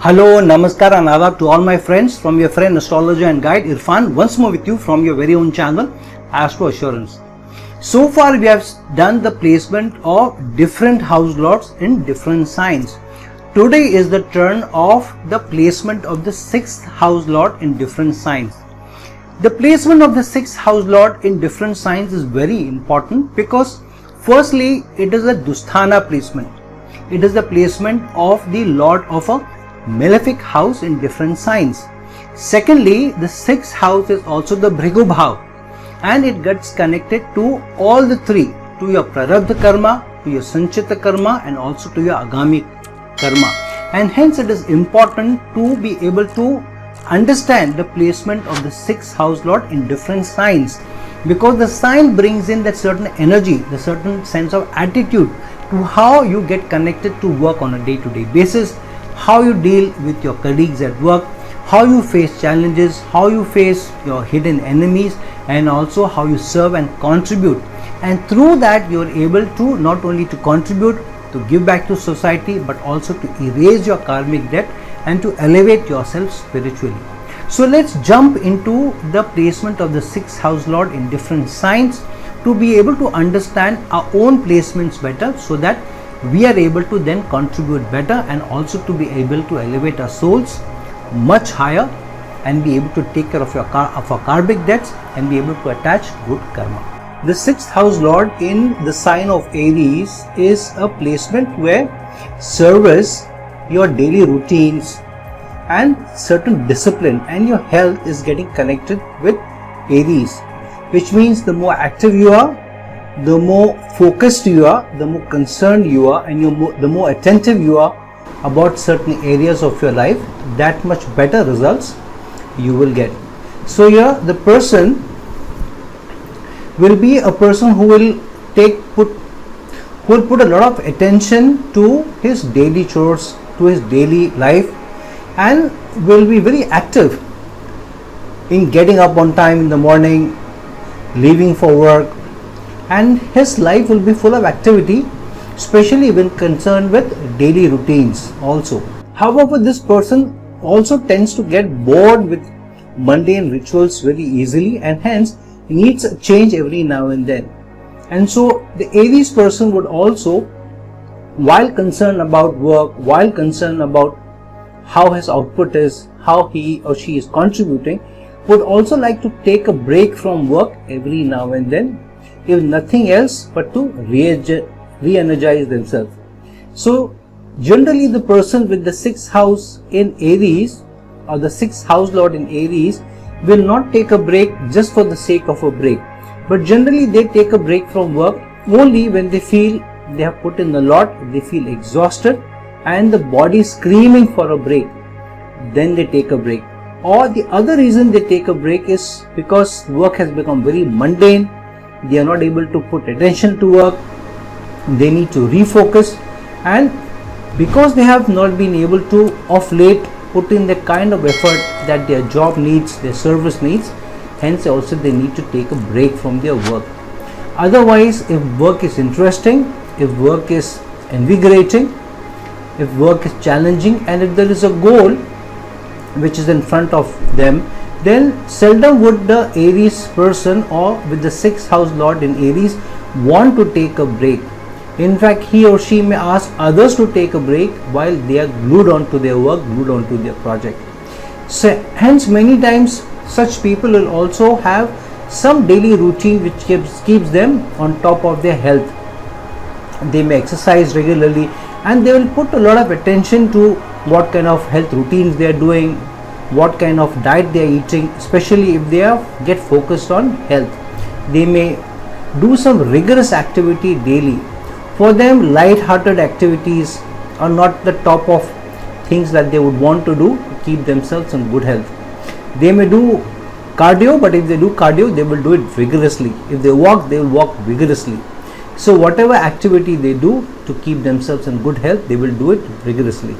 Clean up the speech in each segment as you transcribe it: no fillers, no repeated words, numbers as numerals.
Hello, Namaskar and Adab to all my friends from your friend astrologer and guide Irfan once more with you from your very own channel Astro Assurance. So far we have done the placement of different house lords in different signs. Today is the turn of the placement of the 6th house lord in different signs. The placement of the 6th house lord in different signs is very important because firstly it is a Dusthana placement. It is the placement of the lord of a malefic house in different signs. Secondly, the 6th house is also the Bhrigu Bhav and it gets connected to all the three, to your Prarabdha Karma, to your Sanchita Karma and also to your Agami Karma. And hence it is important to be able to understand the placement of the 6th house lord in different signs, because the sign brings in that certain energy, the certain sense of attitude to how you get connected to work on a day-to-day basis, how you deal with your colleagues at work, how you face challenges, how you face your hidden enemies, and also how you serve and contribute. And through that you are able to not only to contribute, to give back to society, but also to erase your karmic debt and to elevate yourself spiritually. So let's jump into the placement of the 6th house lord in different signs to be able to understand our own placements better, so that we are able to then contribute better and also to be able to elevate our souls much higher and be able to take care of our karmic debts and be able to attach good karma. The 6th house lord in the sign of Aries is a placement where service, your daily routines and certain discipline and your health is getting connected with Aries, which means the more active you are, the more focused you are, the more concerned you are, and the more attentive you are about certain areas of your life, that much better results you will get. So here the person will be a person who will put a lot of attention to his daily chores, to his daily life, and will be very active in getting up on time in the morning, leaving for work, and his life will be full of activity, especially when concerned with daily routines also. However, this person also tends to get bored with mundane rituals very easily and hence needs a change every now and then. And so the Aries person would also, while concerned about work, while concerned about how his output is, how he or she is contributing, would also like to take a break from work every now and then, if nothing else but to re-energize themselves. So generally the person with the 6th house in Aries or the 6th house lord in Aries will not take a break just for the sake of a break, but generally they take a break from work only when they feel they have put in a lot, they feel exhausted and the body is screaming for a break, then they take a break. Or the other reason they take a break is because work has become very mundane, they are not able to put attention to work, they need to refocus, and because they have not been able to of late put in the kind of effort that their job needs, their service needs, hence also they need to take a break from their work. Otherwise, if work is interesting, if work is invigorating, if work is challenging, and if there is a goal which is in front of them, then seldom would the Aries person or with the 6th house lord in Aries want to take a break. In fact, he or she may ask others to take a break while they are glued onto their work, glued onto their project. So hence many times such people will also have some daily routine which keeps them on top of their health. They may exercise regularly and they will put a lot of attention to what kind of health routines they are doing, what kind of diet they are eating, especially if they get focused on health. They may do some rigorous activity daily. For them, light-hearted activities are not the top of things that they would want to do to keep themselves in good health. They may do cardio, but if they do cardio, they will do it vigorously. If they walk, they will walk vigorously. So whatever activity they do to keep themselves in good health, they will do it rigorously.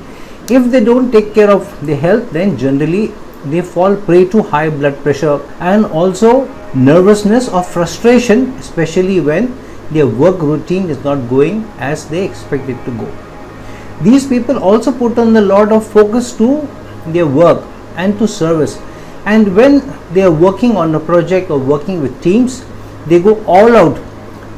If they don't take care of their health, then generally they fall prey to high blood pressure and also nervousness or frustration, especially when their work routine is not going as they expect it to go. These people also put on a lot of focus to their work and to service, and when they are working on a project or working with teams, they go all out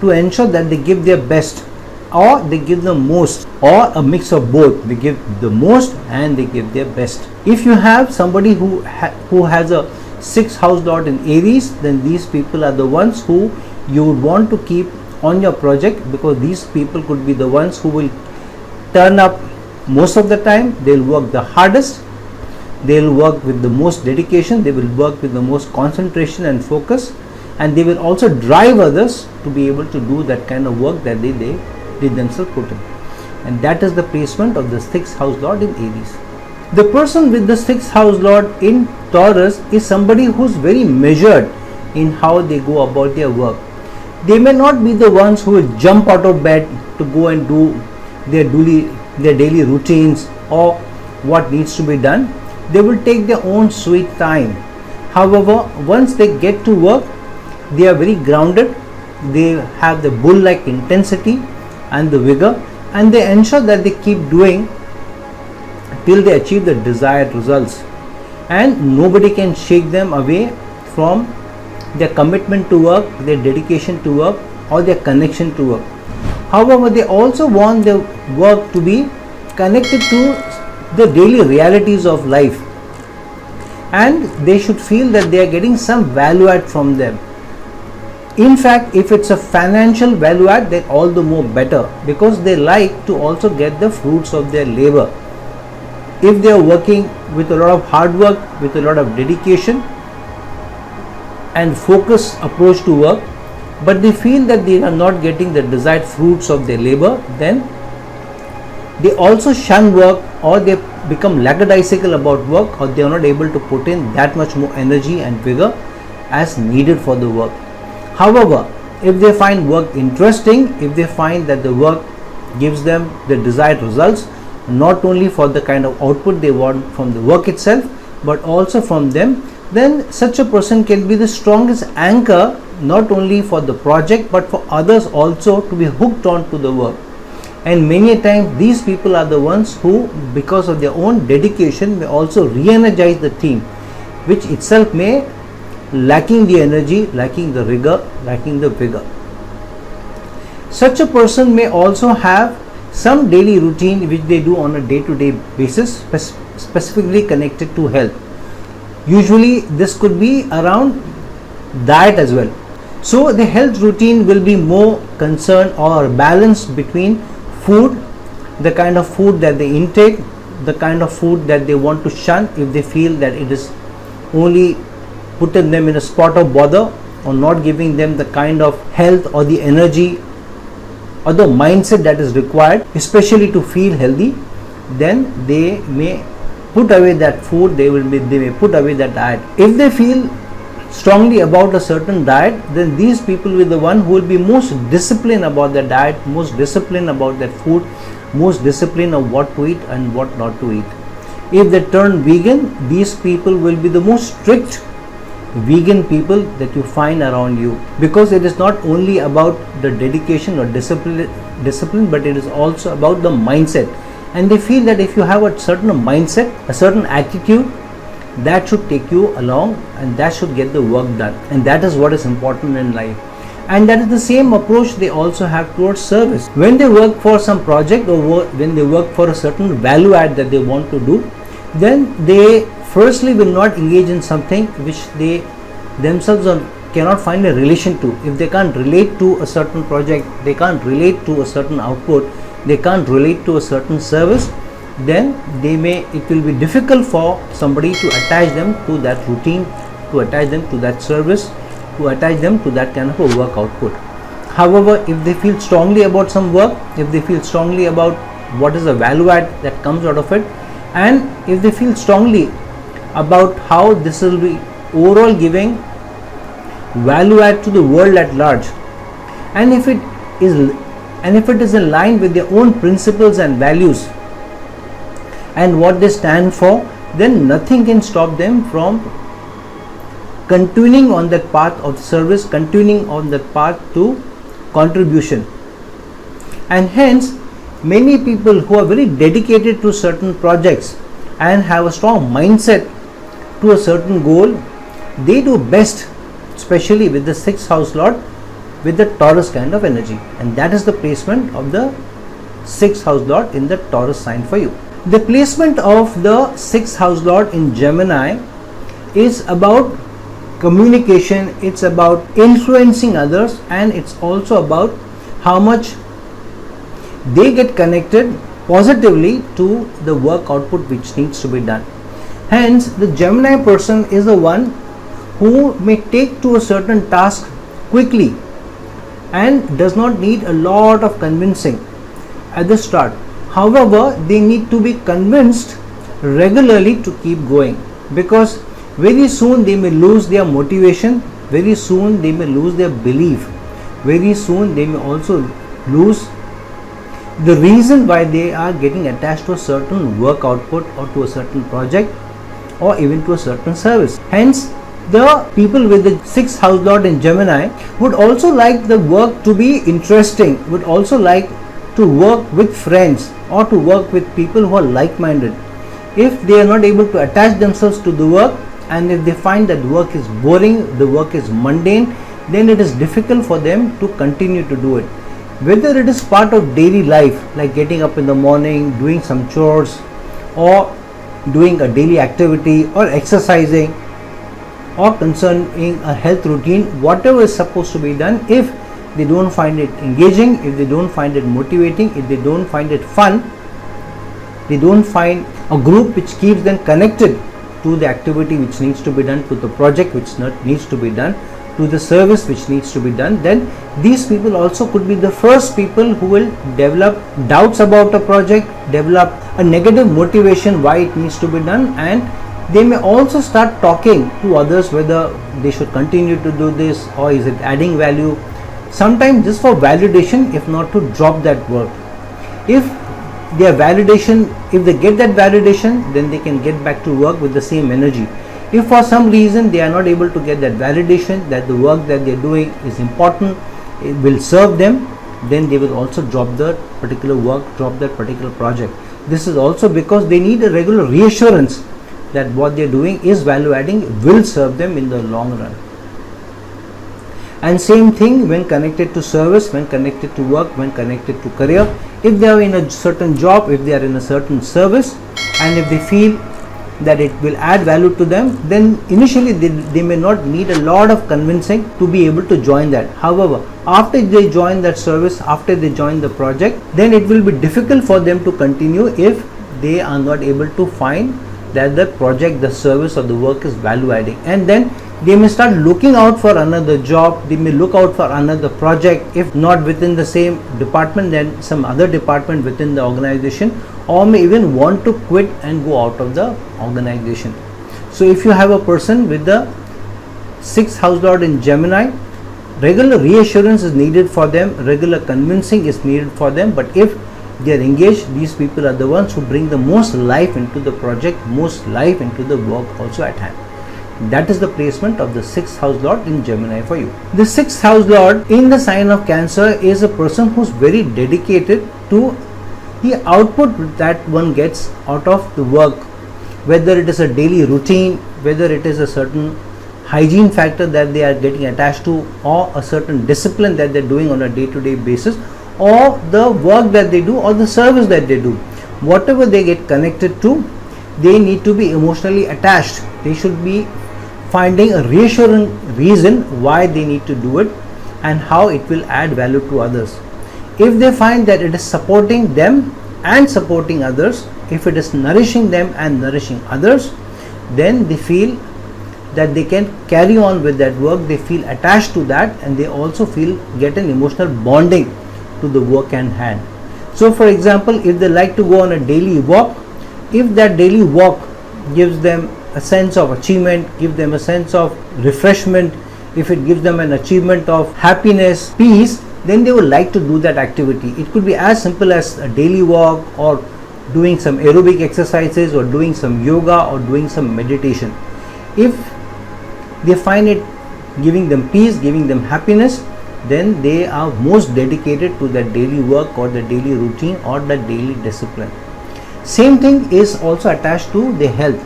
to ensure that they give their best, or they give the most, or a mix of both. They give the most and they give their best. If you have somebody who has a 6th house lord in Aries, then these people are the ones who you would want to keep on your project, because these people could be the ones who will turn up most of the time. They'll work the hardest, they'll work with the most dedication, they will work with the most concentration and focus, and they will also drive others to be able to do that kind of work that they themselves put in. And that is the placement of the 6th house lord in Aries. The person with the 6th house lord in Taurus is somebody who's very measured in how they go about their work. They may not be the ones who will jump out of bed to go and do their daily routines or what needs to be done. They will take their own sweet time. However, once they get to work, they are very grounded, they have the bull-like intensity and the vigor, and they ensure that they keep doing till they achieve the desired results, and nobody can shake them away from their commitment to work, their dedication to work, or their connection to work. However, they also want their work to be connected to the daily realities of life, and they should feel that they are getting some value add from them. In fact, if it's a financial value add, then all the more better, because they like to also get the fruits of their labor. If they are working with a lot of hard work, with a lot of dedication and focus approach to work, but they feel that they are not getting the desired fruits of their labor, then they also shun work, or they become lackadaisical about work, or they are not able to put in that much more energy and vigor as needed for the work. However, if they find work interesting, if they find that the work gives them the desired results, not only for the kind of output they want from the work itself, but also from them, then such a person can be the strongest anchor, not only for the project but for others also to be hooked on to the work. And many a time these people are the ones who, because of their own dedication, may also re-energize the team, which itself may lacking the energy, lacking the rigor, lacking the vigor. Such a person may also have some daily routine which they do on a day-to-day basis, specifically connected to health. Usually this could be around diet as well. So the health routine will be more concerned or balanced between food, the kind of food that they intake, the kind of food that they want to shun if they feel that it is only putting them in a spot of bother, or not giving them the kind of health or the energy or the mindset that is required, especially to feel healthy. Then they may put away that food, they may put away that diet. If they feel strongly about a certain diet, then these people will be the one who will be most disciplined about their diet, most disciplined about their food, most disciplined of what to eat and what not to eat. If they turn vegan, these people will be the most strict vegan people that you find around you, because it is not only about the dedication or discipline, but it is also about the mindset. And they feel that if you have a certain mindset, a certain attitude, that should take you along and that should get the work done, and that is what is important in life. And that is the same approach they also have towards service. When they work for some project, or when they work for a certain value add that they want to do, then they firstly will not engage in something which they themselves cannot find a relation to. If they can't relate to a certain project, they can't relate to a certain output, they can't relate to a certain service, then it will be difficult for somebody to attach them to that routine, to attach them to that service, to attach them to that kind of a work output. However, if they feel strongly about some work, if they feel strongly about what is the value add that comes out of it, and if they feel strongly about how this will be overall giving value add to the world at large, and if it is in line with their own principles and values and what they stand for, then nothing can stop them from continuing on that path of service, continuing on that path to contribution. And hence, Many people who are very dedicated to certain projects and have a strong mindset to a certain goal, they do best, especially with the 6th house lord, with the Taurus kind of energy. And that is the placement of the 6th house lord in the Taurus sign for you. The placement of the 6th house lord in Gemini is about communication, it's about influencing others, and it's also about how much they get connected positively to the work output which needs to be done. Hence, the Gemini person is the one who may take to a certain task quickly and does not need a lot of convincing at the start. However, they need to be convinced regularly to keep going, because very soon they may lose their motivation, very soon they may lose their belief, very soon they may also lose the reason why they are getting attached to a certain work output or to a certain project or even to a certain service. Hence, the people with the 6th house lord in Gemini would also like the work to be interesting, would also like to work with friends or to work with people who are like-minded. If they are not able to attach themselves to the work, and if they find that work is boring, the work is mundane, then it is difficult for them to continue to do it. Whether it is part of daily life, like getting up in the morning, doing some chores, or doing a daily activity, or exercising, or concerning a health routine, whatever is supposed to be done, if they don't find it engaging, if they don't find it motivating, if they don't find it fun, they don't find a group which keeps them connected to the activity which needs to be done, to the project which needs to be done, to the service which needs to be done, then these people also could be the first people who will develop doubts about a project, develop a negative motivation why it needs to be done, and they may also start talking to others whether they should continue to do this or is it adding value, sometimes just for validation, if not to drop that work. If their validation, if they get that validation, then they can get back to work with the same energy. If for some reason they are not able to get that validation that the work that they are doing is important, it will serve them, then they will also drop that particular work, drop that particular project. This is also because they need a regular reassurance that what they are doing is value adding, will serve them in the long run. And same thing when connected to service, when connected to work, when connected to career. If they are in a certain job, if they are in a certain service, and if they feel that it will add value to them, then initially they may not need a lot of convincing to be able to join that. However, after they join that service, after they join the project, then it will be difficult for them to continue if they are not able to find that the project, the service or the work is value adding, and then they may start looking out for another job, they may look out for another project, if not within the same department, then some other department within the organization, or may even want to quit and go out of the organization. So if you have a person with the 6th house lord in Gemini, regular reassurance is needed for them, regular convincing is needed for them, but if they are engaged, these people are the ones who bring the most life into the project, most life into the work also at hand. That is the placement of the 6th house lord in Gemini for you. The 6th house lord in the sign of Cancer is a person who is very dedicated to the output that one gets out of the work, whether it is a daily routine, whether it is a certain hygiene factor that they are getting attached to, or a certain discipline that they are doing on a day-to-day basis, or the work that they do, or the service that they do. Whatever they get connected to, they need to be emotionally attached. They should be finding a reassuring reason why they need to do it and how it will add value to others. If they find that it is supporting them and supporting others, if it is nourishing them and nourishing others, then they feel that they can carry on with that work, they feel attached to that, and they also get an emotional bonding to the work at hand. So for example, if they like to go on a daily walk, if that daily walk gives them a sense of achievement, give them a sense of refreshment, if it gives them an achievement of happiness, peace, then they would like to do that activity. It could be as simple as a daily walk, or doing some aerobic exercises, or doing some yoga, or doing some meditation. If they find it giving them peace, giving them happiness, then they are most dedicated to their daily work or the daily routine or the daily discipline. Same thing is also attached to their health.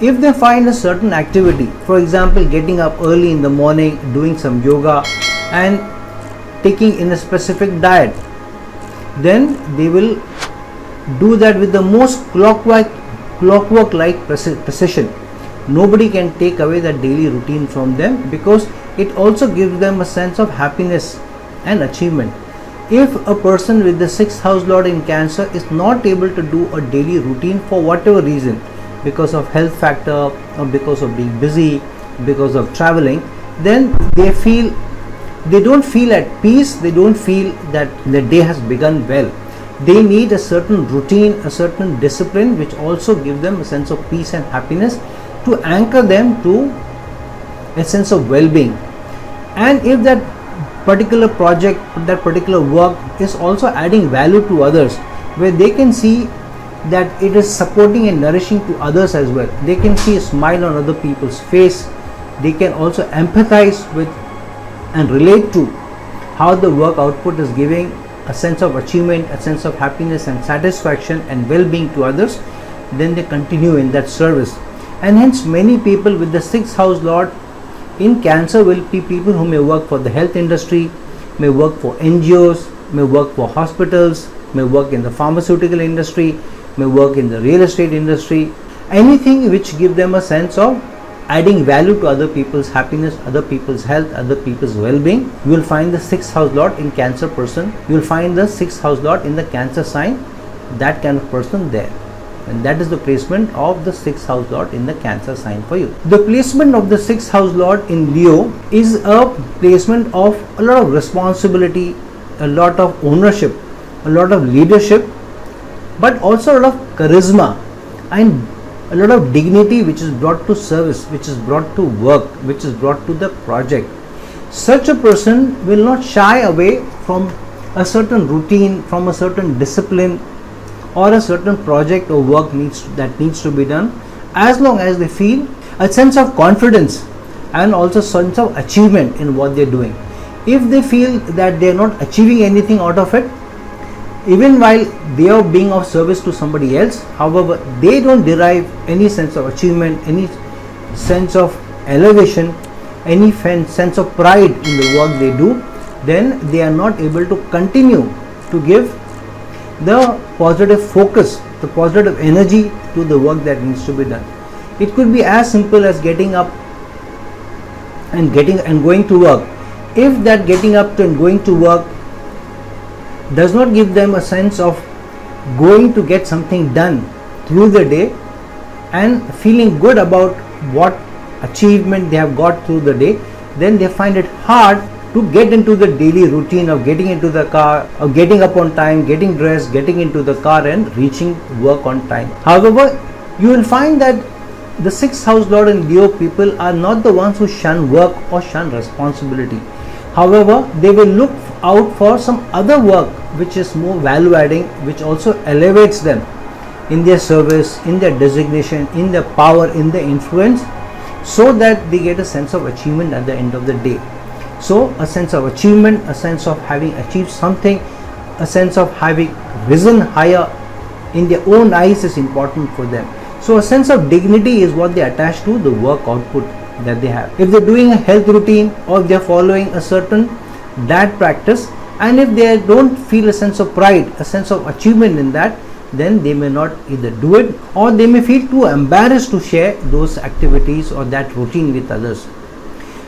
If they find a certain activity, for example getting up early in the morning, doing some yoga and taking in a specific diet, then they will do that with the most clockwork like precision. Nobody can take away that daily routine from them, because it also gives them a sense of happiness and achievement. If a person with the 6th house lord in Cancer is not able to do a daily routine for whatever reason, because of health factor or because of being busy, because of traveling, then they don't feel at peace, they don't feel that the day has begun well. They need a certain routine, a certain discipline, which also gives them a sense of peace and happiness to anchor them to a sense of well-being. And if that particular project, that particular work is also adding value to others, where they can see that it is supporting and nourishing to others as well, they can see a smile on other people's face, they can also empathize with and relate to how the work output is giving a sense of achievement, a sense of happiness and satisfaction and well-being to others, then they continue in that service. And hence many people with the 6th house lord in Cancer will be people who may work for the health industry, may work for NGOs, may work for hospitals, may work in the pharmaceutical industry, may work in the real estate industry, anything which give them a sense of adding value to other people's happiness, other people's health, other people's well-being. You will find the 6th house lord in Cancer person, you will find the 6th house lord in the Cancer sign, that kind of person there. And that is the placement of the 6th house lord in the Cancer sign for you. The placement of the 6th house lord in Leo is a placement of a lot of responsibility, a lot of ownership, a lot of leadership, but also a lot of charisma and a lot of dignity which is brought to service, which is brought to work, which is brought to the project. Such a person will not shy away from a certain routine, from a certain discipline or a certain project or work that needs to be done, as long as they feel a sense of confidence and also sense of achievement in what they are doing. If they feel that they are not achieving anything out of it, even while they are being of service to somebody else, however they don't derive any sense of achievement, any sense of elevation, any sense of pride in the work they do, then they are not able to continue to give the positive focus, the positive energy to the work that needs to be done. It could be as simple as getting up and going to work. If that getting up and going to work does not give them a sense of going to get something done through the day and feeling good about what achievement they have got through the day, then they find it hard to get into the daily routine of getting into the car, of getting up on time, getting dressed, getting into the car and reaching work on time. However, you will find that the 6th house lord and Leo people are not the ones who shun work or shun responsibility. However, they will look out for some other work which is more value adding, which also elevates them in their service, in their designation, in their power, in their influence, so that they get a sense of achievement at the end of the day. So a sense of achievement, a sense of having achieved something, a sense of having risen higher in their own eyes is important for them. So a sense of dignity is what they attach to the work output that they have. If they're doing a health routine or if they're following a certain diet practice, and if they don't feel a sense of pride, a sense of achievement in that, then they may not either do it or they may feel too embarrassed to share those activities or that routine with others.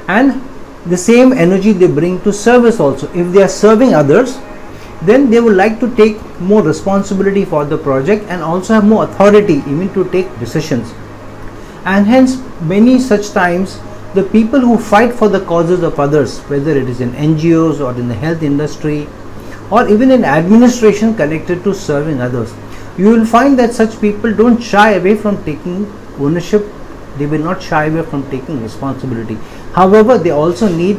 And the same energy they bring to service also. If they are serving others, then they would like to take more responsibility for the project and also have more authority even to take decisions. And hence many such times the people who fight for the causes of others, whether it is in NGOs or in the health industry or even in administration connected to serving others, you will find that such people don't shy away from taking ownership, they will not shy away from taking responsibility. However, they also need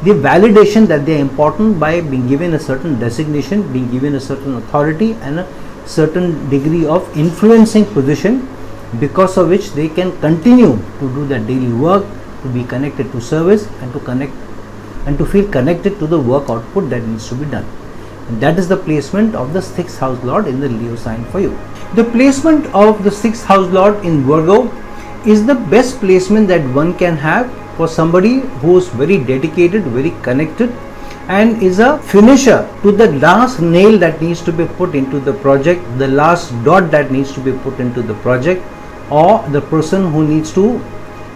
the validation that they are important by being given a certain designation, being given a certain authority and a certain degree of influencing position, because of which they can continue to do their daily work, to be connected to service and to connect and to feel connected to the work output that needs to be done. And that is the placement of the 6th house lord in the Leo sign for you. The placement of the 6th house lord in Virgo is the best placement that one can have for somebody who is very dedicated, very connected, and is a finisher to the last nail that needs to be put into the project, the last dot that needs to be put into the project, or the person who needs to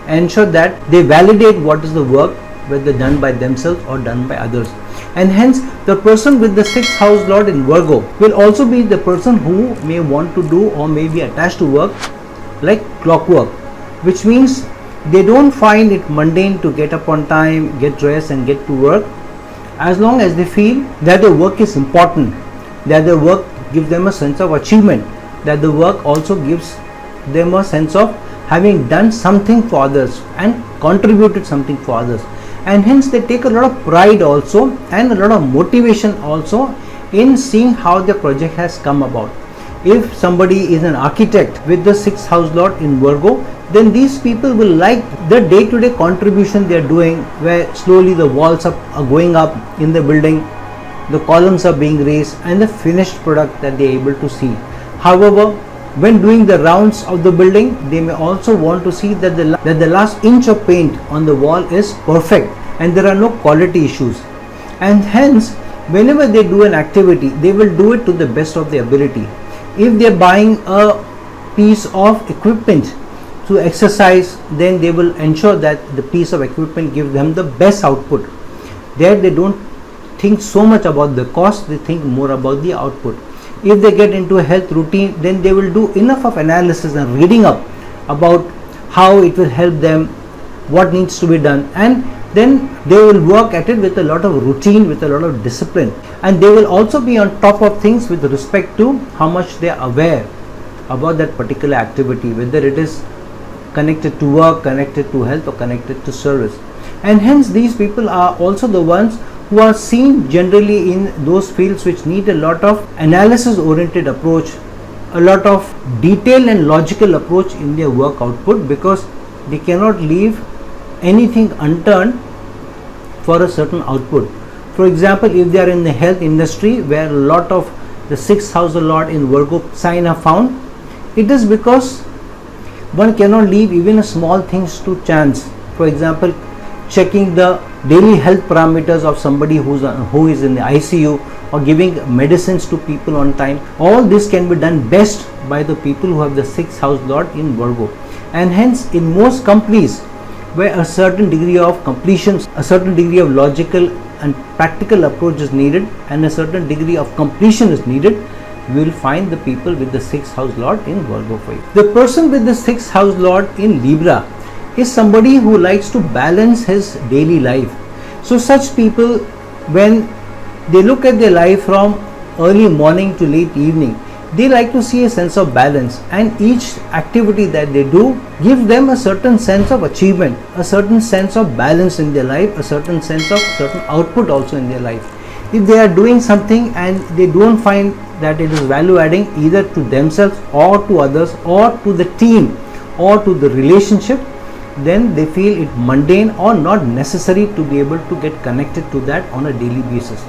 ensure that they validate what is the work, whether done by themselves or done by others. And hence the person with the 6th house lord in Virgo will also be the person who may want to do or may be attached to work like clockwork, which means they don't find it mundane to get up on time, get dressed and get to work, as long as they feel that the work is important, that the work gives them a sense of achievement, that the work also gives them a sense of having done something for others and contributed something for others. And hence they take a lot of pride also and a lot of motivation also in seeing how the project has come about. If somebody is an architect with the 6th house lord in Virgo, then these people will like the day-to-day contribution they are doing, where slowly the walls are going up in the building, the columns are being raised, and the finished product that they are able to see. However, when doing the rounds of the building, they may also want to see that the last inch of paint on the wall is perfect and there are no quality issues. And hence, whenever they do an activity, they will do it to the best of their ability. If they are buying a piece of equipment to exercise, then they will ensure that the piece of equipment gives them the best output. There they don't think so much about the cost, they think more about the output. If they get into a health routine, then they will do enough of analysis and reading up about how it will help them, what needs to be done, and then they will work at it with a lot of routine, with a lot of discipline, and they will also be on top of things with respect to how much they are aware about that particular activity, whether it is connected to work, connected to health, or connected to service. And hence these people are also the ones who are seen generally in those fields which need a lot of analysis oriented approach, a lot of detailed and logical approach in their work output, because they cannot leave anything unturned for a certain output. For example, if they are in the health industry where a lot of the 6th house lord in Virgo sign are found, it is because one cannot leave even a small things to chance. For example, checking the daily health parameters of somebody who is in the ICU, or giving medicines to people on time. All this can be done best by the people who have the 6th house lord in Virgo. And hence in most companies where a certain degree of completion, a certain degree of logical and practical approach is needed, and a certain degree of completion is needed, we will find the people with the 6th house lord in Virgo for you. The person with the 6th house lord in Libra is somebody who likes to balance his daily life. So such people, when they look at their life from early morning to late evening, they like to see a sense of balance, and each activity that they do gives them a certain sense of achievement, a certain sense of balance in their life, a certain sense of certain output also in their life. If they are doing something and they don't find that it is value adding either to themselves or to others or to the team or to the relationship, then they feel it mundane or not necessary to be able to get connected to that on a daily basis.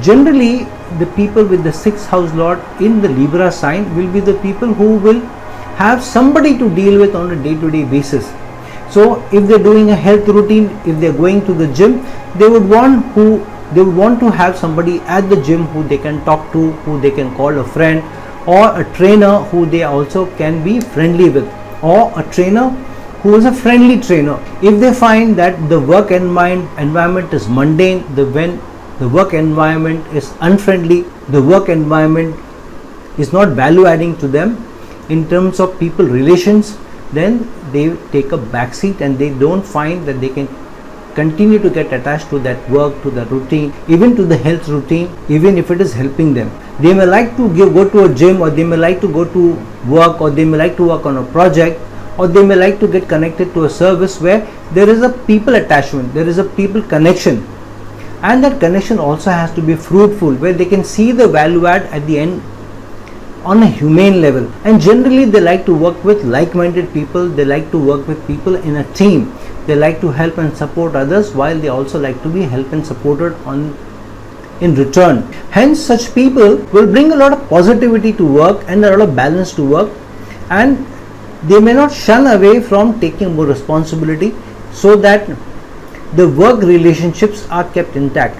Generally, the people with the 6th house lord in the Libra sign will be the people who will have somebody to deal with on a day-to-day basis. So if they're doing a health routine, if they're going to the gym, they would want to have somebody at the gym who they can talk to, who they can call a friend, or a trainer who they also can be friendly with, or a trainer who is a friendly trainer. If they find that the work environment is mundane, when the work environment is unfriendly, the work environment is not value adding to them in terms of people relations, then they take a back seat and they don't find that they can continue to get attached to that work, to the routine, even to the health routine, even if it is helping them. They may like to go to a gym, or they may like to go to work, or they may like to work on a project, or they may like to get connected to a service where there is a people attachment, there is a people connection, and that connection also has to be fruitful, where they can see the value add at the end on a humane level, and generally they like to work with like-minded people. They like to work with people in a team. They like to help and support others, while they also like to be helped and supported in return. Hence, such people will bring a lot of positivity to work and a lot of balance to work, and they may not shun away from taking more responsibility, so that the work relationships are kept intact.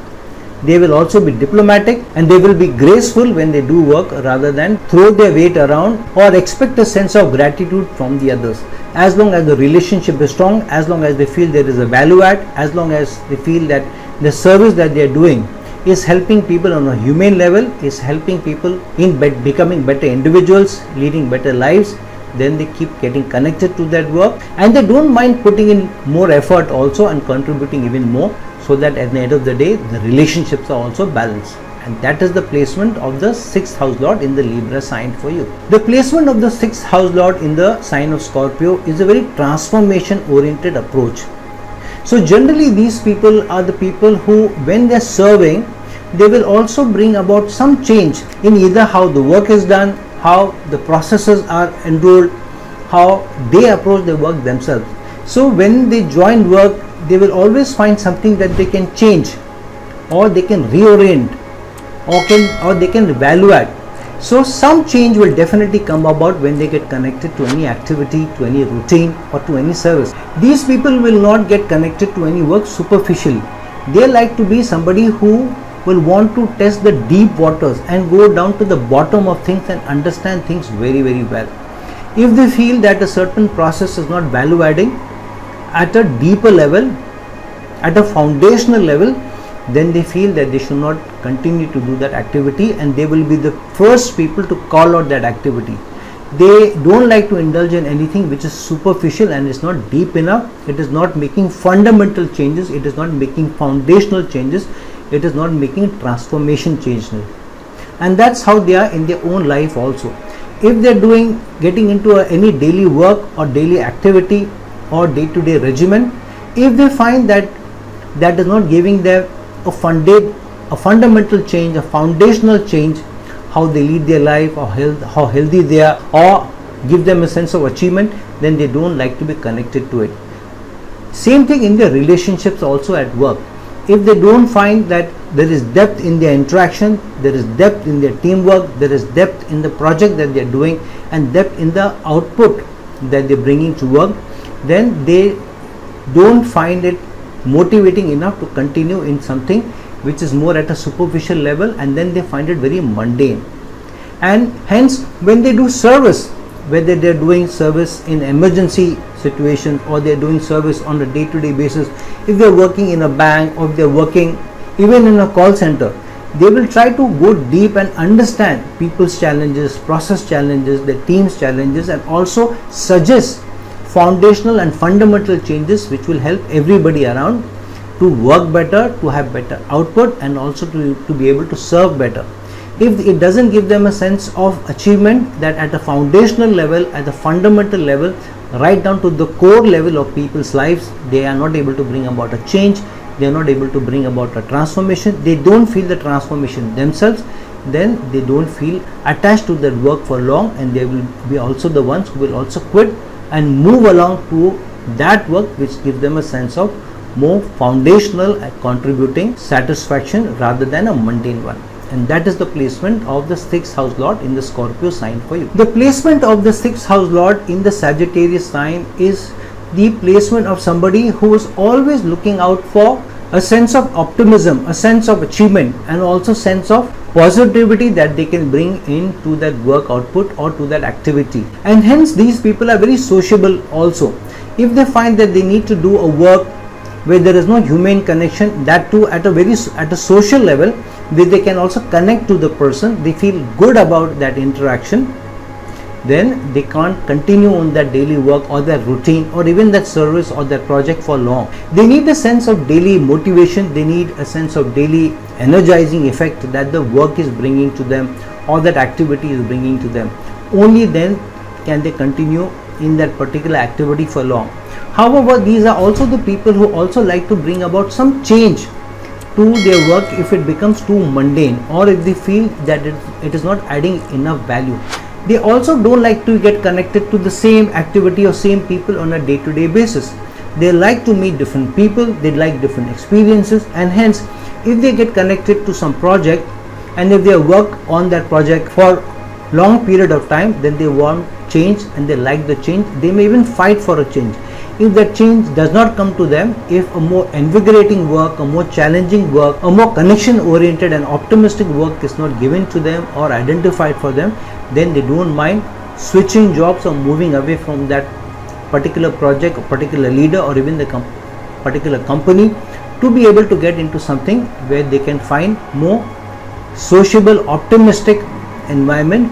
They will also be diplomatic, and they will be graceful when they do work, rather than throw their weight around or expect a sense of gratitude from the others. As long as the relationship is strong, as long as they feel there is a value add, as long as they feel that the service that they are doing is helping people on a humane level, is helping people in becoming better individuals, leading better lives, then they keep getting connected to that work, and they don't mind putting in more effort also and contributing even more, so that at the end of the day the relationships are also balanced. And that is the placement of the 6th house lord in the Libra sign for you. The placement of the 6th house lord in the sign of Scorpio is a very transformation oriented approach. So generally these people are the people who, when they are serving, they will also bring about some change in either how the work is done, how the processes are enrolled, how they approach the work themselves. So when they join work, they will always find something that they can change, or they can reorient, or they can evaluate. So some change will definitely come about when they get connected to any activity, to any routine, or to any service. These people will not get connected to any work superficially. They like to be somebody who will want to test the deep waters and go down to the bottom of things and understand things very, very well. If they feel that a certain process is not value adding at a deeper level, at a foundational level, then they feel that they should not continue to do that activity, and they will be the first people to call out that activity. They don't like to indulge in anything which is superficial and is not deep enough. It is not making fundamental changes, it is not making foundational changes, it is not making transformation changes. And that's how they are in their own life also. If they are getting into any daily work or daily activity or day-to-day regimen, if they find that that is not giving them a fundamental change, a foundational change, how they lead their life, or how healthy they are, or give them a sense of achievement, then they don't like to be connected to it. Same thing in their relationships also at work. If they don't find that there is depth in their interaction, there is depth in their teamwork, there is depth in the project that they are doing, and depth in the output that they are bringing to work, then they don't find it motivating enough to continue in something which is more at a superficial level, and then they find it very mundane. And hence, when they do service, whether they are doing service in emergency situations or they are doing service on a day-to-day basis, if they are working in a bank or if they are working even in a call center, they will try to go deep and understand people's challenges, process challenges, their team's challenges, and also suggest foundational and fundamental changes which will help everybody around to work better, to have better output, and also to be able to serve better. If it doesn't give them a sense of achievement, that at a foundational level, at the fundamental level, right down to the core level of people's lives, they are not able to bring about a change, they are not able to bring about a transformation, they don't feel the transformation themselves, then they don't feel attached to their work for long, and they will be also the ones who will also quit and move along to that work which gives them a sense of more foundational and contributing satisfaction rather than a mundane one. And that is the placement of the 6th house lord in the Scorpio sign for you. The placement of the 6th house lord in the Sagittarius sign is the placement of somebody who is always looking out for a sense of optimism, a sense of achievement, and also sense of positivity that they can bring into that work output or to that activity. And hence these people are very sociable also. If they find that they need to do a work where there is no humane connection, that too at a social level, where they can also connect to the person, they feel good about that interaction, then they can't continue on that daily work or that routine or even that service or that project for long. They need a sense of daily motivation, they need a sense of daily energizing effect that the work is bringing to them or that activity is bringing to them. Only then can they continue in that particular activity for long. However, these are also the people who also like to bring about some change to their work if it becomes too mundane, or if they feel that it is not adding enough value. They also don't like to get connected to the same activity or same people on a day-to-day basis. They like to meet different people, they like different experiences, and hence if they get connected to some project and if they work on that project for long period of time, then they want change and they like the change. They may even fight for a change. If that change does not come to them, if a more invigorating work, a more challenging work, a more connection oriented and optimistic work is not given to them or identified for them, then they don't mind switching jobs or moving away from that particular project or particular leader or even the particular company, to be able to get into something where they can find more sociable, optimistic environment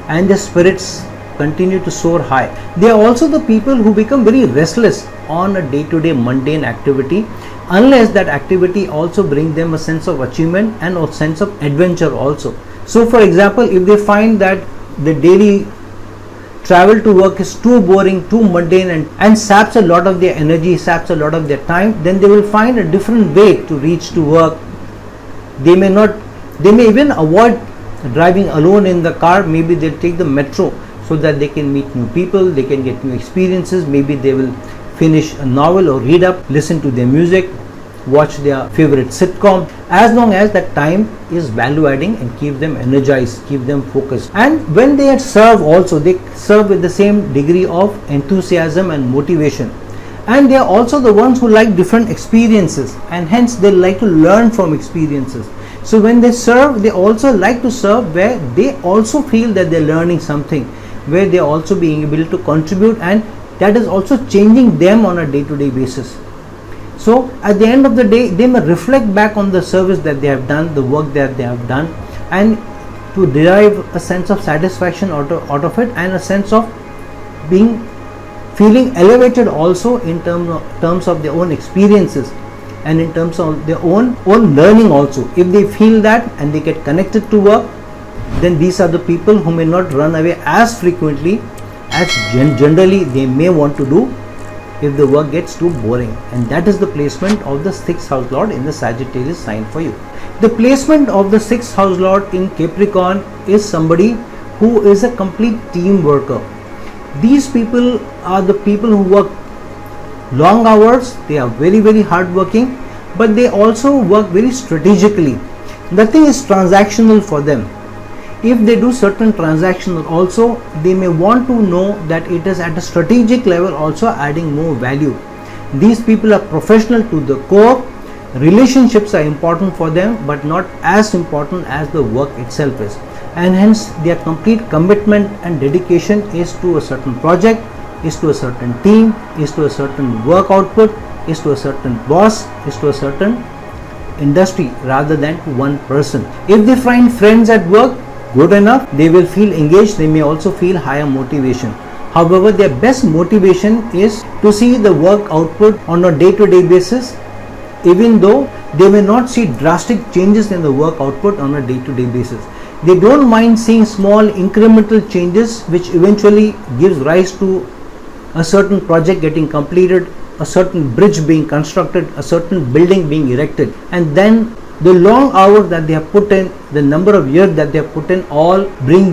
and their spirits continue to soar high. They are also the people who become very restless on a day-to-day mundane activity, unless that activity also brings them a sense of achievement and a sense of adventure also. So for example, if they find that the daily travel to work is too boring, too mundane, and saps a lot of their energy, saps a lot of their time, then they will find a different way to reach to work. They may even avoid driving alone in the car. Maybe they'll take the metro so that they can meet new people, they can get new experiences. Maybe they will finish a novel or read up, listen to their music, watch their favorite sitcom, as long as that time is value adding and keep them energized, keep them focused. And when they serve also, they serve with the same degree of enthusiasm and motivation. And they are also the ones who like different experiences, and hence they like to learn from experiences. So when they serve, they also like to serve where they also feel that they're learning something, where they're also being able to contribute, and that is also changing them on a day-to-day basis. So at the end of the day, they may reflect back on the service that they have done, the work that they have done, and to derive a sense of satisfaction out of it, and a sense of feeling elevated also in terms of their own experiences and in terms of their own learning also. If they feel that and they get connected to work, then these are the people who may not run away as frequently as generally they may want to do if the work gets too boring. And that is the placement of the 6th house lord in the Sagittarius sign for you. The placement of the 6th house lord in Capricorn is somebody who is a complete team worker. These people are the people who work long hours, they are very, very hard working, but they also work very strategically. Nothing is transactional for them. If they do certain transactions also, they may want to know that it is at a strategic level also adding more value. These people are professional to the core. Relationships are important for them, but not as important as the work itself is. And hence their complete commitment and dedication is to a certain project, is to a certain team, is to a certain work output, is to a certain boss, is to a certain industry, rather than to one person. If they find friends at work good enough, they will feel engaged, they may also feel higher motivation. However, their best motivation is to see the work output on a day-to-day basis, even though they may not see drastic changes in the work output on a day-to-day basis. They don't mind seeing small incremental changes which eventually gives rise to a certain project getting completed, a certain bridge being constructed, a certain building being erected, and then the long hours that they have put in, the number of years that they have put in, all brings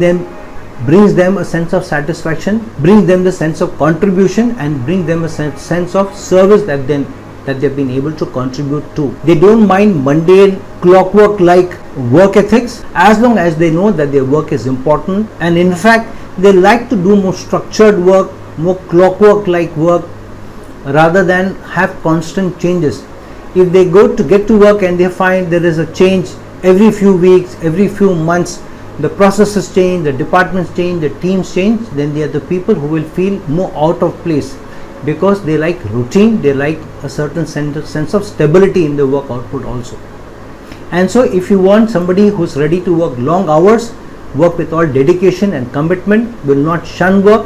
them a sense of satisfaction, brings them the sense of contribution, and bring them a sense of service that they've been able to contribute to. They don't mind mundane clockwork like work ethics, as long as they know that their work is important, and in fact they like to do more structured work, more clockwork like work, rather than have constant changes. If they get to work and they find there is a change every few weeks, every few months, the processes change, the departments change, the teams change, then they are the people who will feel more out of place, because they like routine, they like a certain sense of stability in the work output also. And so if you want somebody who's ready to work long hours, work with all dedication and commitment, will not shun work,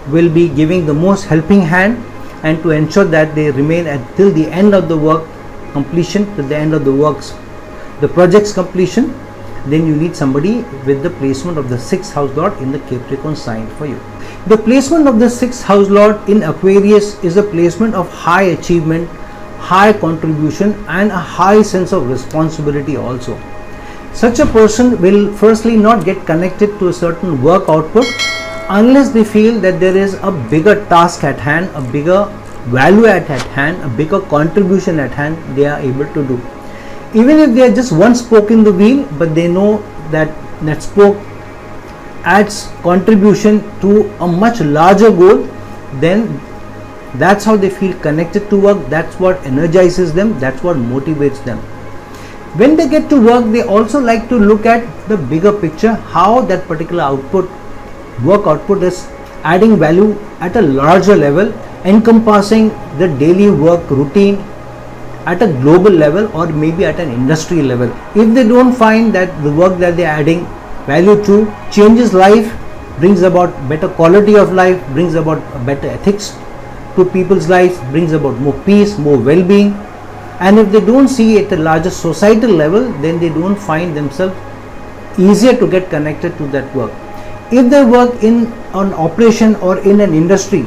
will be giving the most helping hand, and to ensure that they remain till the end of the work completion, till the end of the project's completion, then you need somebody with the placement of the 6th house lord in the Capricorn sign for you. The placement of the 6th house lord in Aquarius is a placement of high achievement, high contribution and a high sense of responsibility also. Such a person will firstly not get connected to a certain work output unless they feel that there is a bigger task at hand, a bigger value at hand, a bigger contribution at hand they are able to do. Even if they are just one spoke in the wheel, but they know that that spoke adds contribution to a much larger goal, then that's how they feel connected to work. That's what energizes them, that's what motivates them. When they get to work, they also like to look at the bigger picture, how that particular work output is adding value at a larger level, encompassing the daily work routine at a global level or maybe at an industry level. If they don't find that the work that they are adding value to changes life, brings about better quality of life, brings about better ethics to people's lives, brings about more peace, more well-being, and if they don't see it at a larger societal level, then they don't find themselves easier to get connected to that work. If they work in an operation or in an industry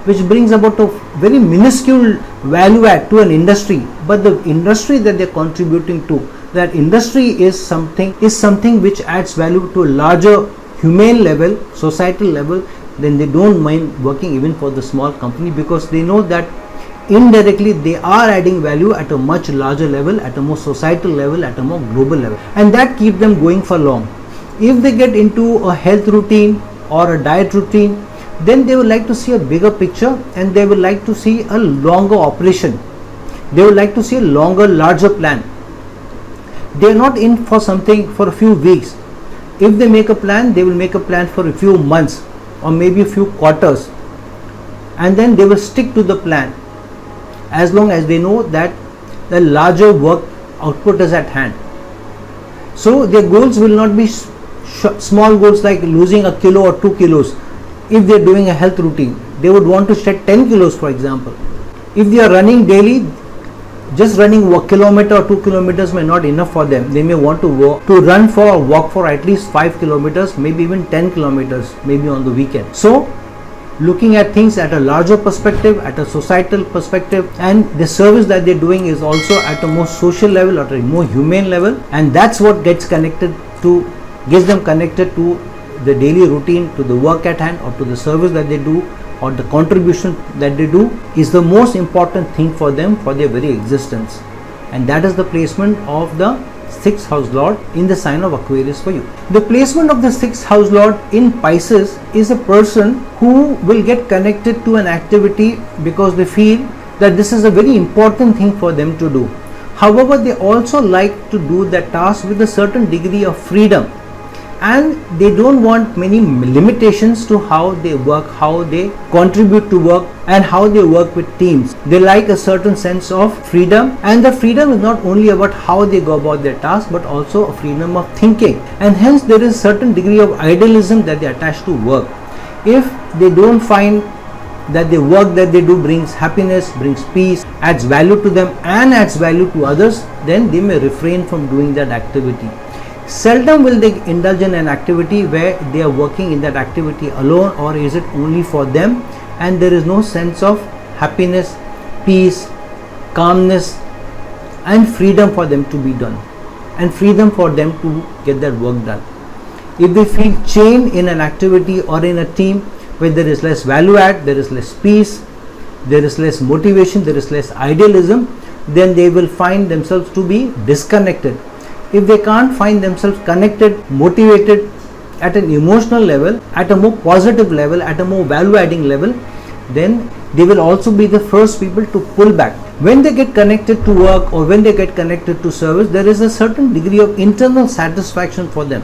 which brings about a very minuscule value add to an industry, but the industry that they're contributing to, that industry is something which adds value to a larger humane level, societal level, then they don't mind working even for the small company, because they know that indirectly they are adding value at a much larger level, at a more societal level, at a more global level, and that keeps them going for long. If they get into a health routine or a diet routine, then they would like to see a bigger picture and they would like to see a longer operation. They would like to see a longer, larger plan. They are not in for something for a few weeks. If they make a plan, they will make a plan for a few months or maybe a few quarters, and then they will stick to the plan as long as they know that the larger work output is at hand. So their goals will not be small goals like losing a kilo or 2 kilos. If they are doing a health routine, they would want to shed 10 kilos, for example. If they are running daily, just running 1 kilometer or 2 kilometers may not enough for them. They may want to run for or walk for at least 5 kilometers, maybe even 10 kilometers, maybe on the weekend. So looking at things at a larger perspective, at a societal perspective, and the service that they're doing is also at a more social level, at a more humane level, and that's what gets them connected to the daily routine, to the work at hand, or to the service that they do, or the contribution that they do, is the most important thing for them, for their very existence. And that is the placement of the 6th house lord in the sign of Aquarius for you. The placement of the 6th house lord in Pisces is a person who will get connected to an activity because they feel that this is a very important thing for them to do. However, they also like to do that task with a certain degree of freedom, and they don't want many limitations to how they work, how they contribute to work, and how they work with teams. They like a certain sense of freedom, and the freedom is not only about how they go about their task, but also a freedom of thinking, and hence there is a certain degree of idealism that they attach to work. If they don't find that the work that they do brings happiness, brings peace, adds value to them and adds value to others, then they may refrain from doing that activity. Seldom will they indulge in an activity where they are working in that activity alone, or is it only for them and there is no sense of happiness, peace, calmness and freedom for them to be done, and freedom for them to get their work done. If they feel chained in an activity or in a team where there is less value add, there is less peace, there is less motivation, there is less idealism, then they will find themselves to be disconnected. If they can't find themselves connected, motivated at an emotional level, at a more positive level, at a more value adding level, then they will also be the first people to pull back. When they get connected to work or when they get connected to service, there is a certain degree of internal satisfaction for them.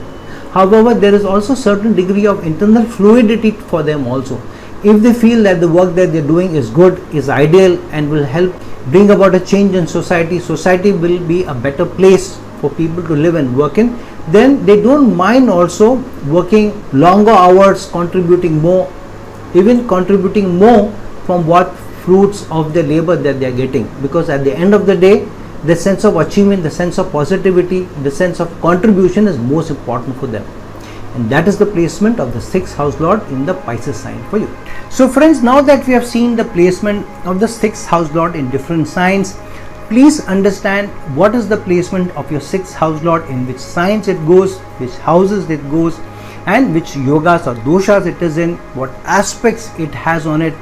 However, there is also certain degree of internal fluidity for them also. If they feel that the work that they are doing is good, is ideal and will help bring about a change in society, society will be a better place for people to live and work in, then they don't mind also working longer hours, contributing more, even contributing more from what fruits of the labor that they are getting, because at the end of the day, the sense of achievement, the sense of positivity, the sense of contribution is most important for them. And that is the placement of the 6th house lord in the Pisces sign for you. So friends, now that we have seen the placement of the 6th house lord in different signs, please understand what is the placement of your 6th house lord, in which signs it goes, which houses it goes, and which yogas or doshas it is in, what aspects it has on it,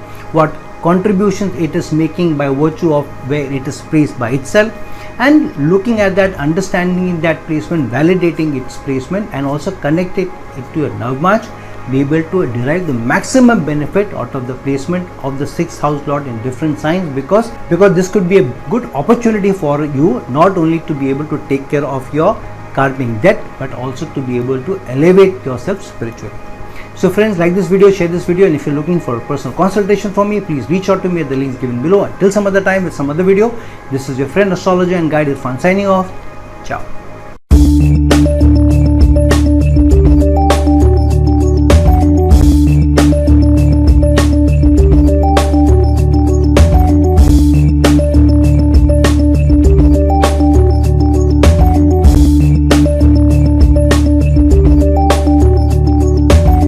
what contributions it is making by virtue of where it is placed by itself, and looking at that, understanding that placement, validating its placement, and also connecting it to your Navamaj, be able to derive the maximum benefit out of the placement of the 6th house lord in different signs, because this could be a good opportunity for you not only to be able to take care of your karmic debt, but also to be able to elevate yourself spiritually. So friends, like this video, share this video, and if you're looking for a personal consultation from me, please reach out to me at the links given below. Until some other time with some other video, this is your friend, astrologer and guide Irfan signing off. Ciao.